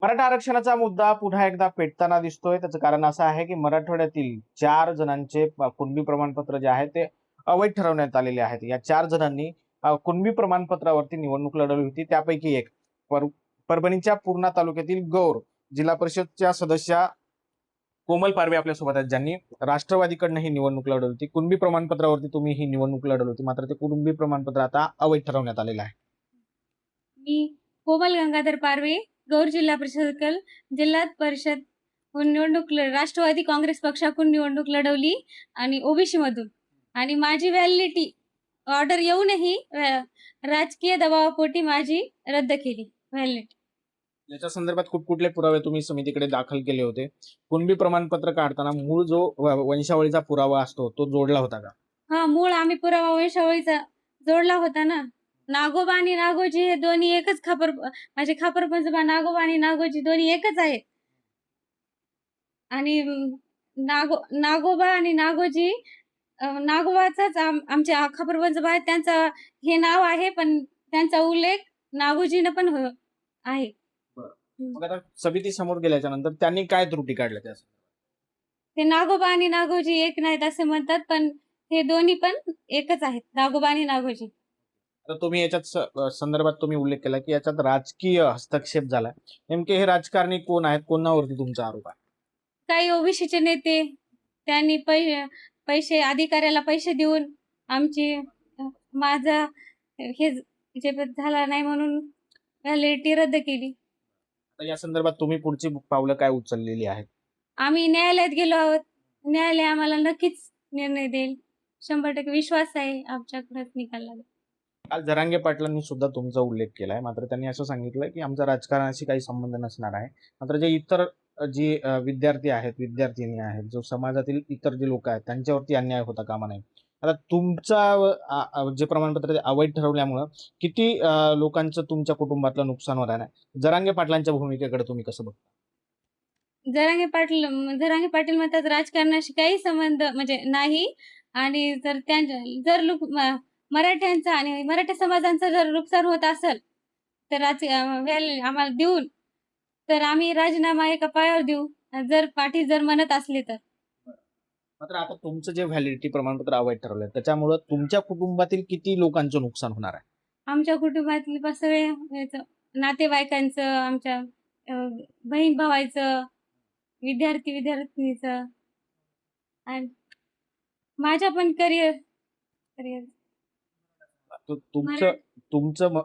मराठा आरक्षणाचा मुद्दा पुन्हा एकदा पेटताना दिसतोय. त्याचं कारण असं आहे की मराठवाड्यातील 4 जणांचे कुणबी प्रमाणपत्र जे आहे ते अवैध ठरवण्यात आलेले आहेत. या 4 जणांनी कुणबी प्रमाणपत्रावरती निवडणूक लढवली होती. त्यापैकी एक परभणीच्या पूर्णा तालुक्यातील गौर जिल्हा परिषदच्या सदस्या कोमल पारवे आपल्यासोबत आहेत, ज्यांनी राष्ट्रवादीकडनं ही निवडणूक लढवली होती. कुणबी प्रमाणपत्रावरती तुम्ही ही निवडणूक लढवली होती, मात्र ते कुणबी प्रमाणपत्र आता अवैध ठरवण्यात आलेलं आहे. मी कोमल गंगाधर पारवे, गौर जिल्हा परिषद निवडणूक राष्ट्रवादी काँग्रेस पक्षाकडून निवडणूक लढवली आणि ओबीसी मधून, आणि माझी व्हॅलिडिटी ऑर्डर येऊनही राजकीय दबावापोटी माझी रद्द केली व्हॅलिडिटी. याच्या संदर्भात कुठले पुरावे तुम्ही समितीकडे दाखल केले होते? कुणबी प्रमाणपत्र काढताना मूळ जो वंशावळीचा पुरावा असतो तो जोडला होता का? हा, मूळ आम्ही पुरावा वंशावळीचा जोडला होता ना. नागोबा आणि नागोजी हे दोन्ही एकच माझे खापर पंजोबा नागोबा आणि नागोजी दोन्ही एकच आहेत. आणि नागोबा आणि नागोजी नागोबाचाच आमचे खापर पंजोबा आहेत, त्यांचा हे नाव आहे, पण त्यांचा उल्लेख नागोजीनं पण आहे. मग आता समिती समोर गेल्याच्या नंतर त्यांनी काय त्रुटी काढल्या त्या? ते नागोबा आणि नागोजी एक नाहीत असे म्हणतात, पण हे दोन्ही पण एकच आहेत, नागोबा आणि नागोजी. तर तुम्ही याच्यात संदर्भात तुम्ही उल्लेख केला की याच्यात राजकीय हस्तक्षेप झाला. नेमके हे राजकारणी कोण आहेत? कोणावरती तुमचा आरोप आहे? काही ओबीसीचे नेते, त्यांनी पैसे अधिकाऱ्याला पैसे देऊन आमची माझा हे जे झाला नाही म्हणून व्हॅलिडिटी रद्द केली. तर या संदर्भात तुम्ही पुढची पावलं काय उचललेली आहेत? आम्ही न्यायालयात गेलो आहोत. न्यायालय आम्हाला नक्कीच निर्णय देईल. 100% विश्वास आहे आमच्याकडेच निकाल लागेल. काल जरांगे पाटलांनी सुद्धा तुमचा उल्लेख केलाय, मात्र त्यांनी असं सांगितलं की आमचा राजकारणाशी काही संबंध नसणार आहे. मात्र जे इतर विद्यार्थी आहेत, विद्यार्थिनी आहेत, जो समाजातील इतर जे लोक आहेत त्यांच्यावरती अन्याय होता कामा नये. आता तुमचा जे प्रमाणपत्र ते अवैध ठरवल्यामुळं किती लोकांचं तुमच्या कुटुंबातलं नुकसान होणार आहे? जरांगे पाटलांच्या भूमिकेकडे तुम्ही कसं बघता? जरांगे पाटील म्हणतात राजकारणाशी काही संबंध म्हणजे नाही, आणि जर मराठ्यांचा आणि मराठा समाजांचं जर नुकसान होत असेल तर आम्हाला देऊन तर आम्ही राजीनामा एका पायावर देऊ, जर पाटील जर म्हणत असले तर. मात्र आता तुमचं जे व्हॅलिडिटी प्रमाणपत्र अवैध ठरवलंय त्याच्यामुळं तुमच्या कुटुंबातील किती लोकांचं नुकसान होणार आहे? आमच्या कुटुंबातील सगळे नातेवाईकांचं, आमच्या बहीण भावाचं, विद्यार्थीनीचं, आणि माझ्या पण करिअर तुमचं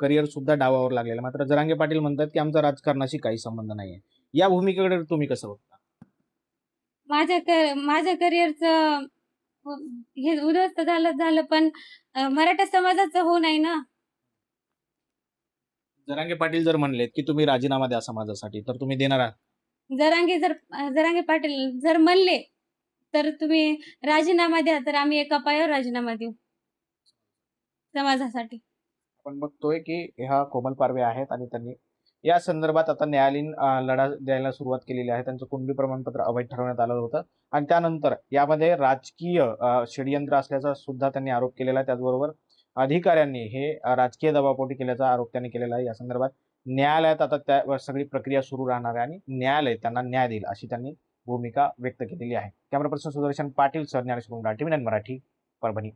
करिअर सुद्धा डावावर लागलेलं. मात्र जरांगे पाटील म्हणतात की आमचा राजकारणाशी काही संबंध नाहीये. या भूमिकेकडे तुम्ही कसं बघता? माझ्या करिअरचं हे उद्ध्वस्त झालं, पण मराठा समाजाचं हो नाही ना. जरांगे पाटील जर म्हणलेत की तुम्ही राजीनामा द्या समाजासाठी, तर तुम्ही देणार आहात? जरांगे पाटील जर म्हणले तर तुम्ही राजीनामा द्या, तर आम्ही एका पायावर राजीनामा देऊ समाजासाठी. आपण बघतोय की ह्या कोमल पारवे आहेत आणि त्यांनी या संदर्भात आता न्यायालयीन लढा द्यायला सुरुवात केलेली आहे. त्यांचं कुणबी प्रमाणपत्र अवैध ठरवण्यात आलं होतं आणि त्यानंतर यामध्ये राजकीय षडयंत्र असल्याचा सुद्धा त्यांनी आरोप केलेला आहे. त्याचबरोबर अधिकाऱ्यांनी हे राजकीय दबावपोटी केल्याचा आरोप त्यांनी केलेला आहे. या संदर्भात न्यायालयात आता त्या सगळी प्रक्रिया सुरू राहणार आहे आणि न्यायालय त्यांना न्याय देईल अशी त्यांनी भूमिका व्यक्त केलेली आहे. Camera person Sudarshan Patil sir, Dnyanesh Gunda, TV9 Marathi, Parbhani.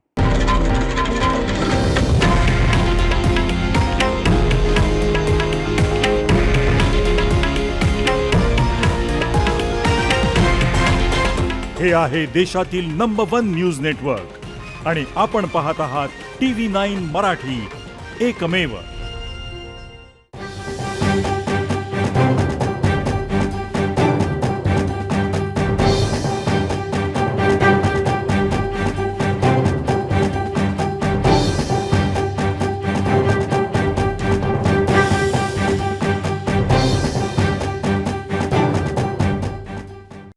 हे आहे देशातील नंबर 1 न्यूज नेटवर्क आणि आपण पाहत आहात TV9 मराठी, एकमेव.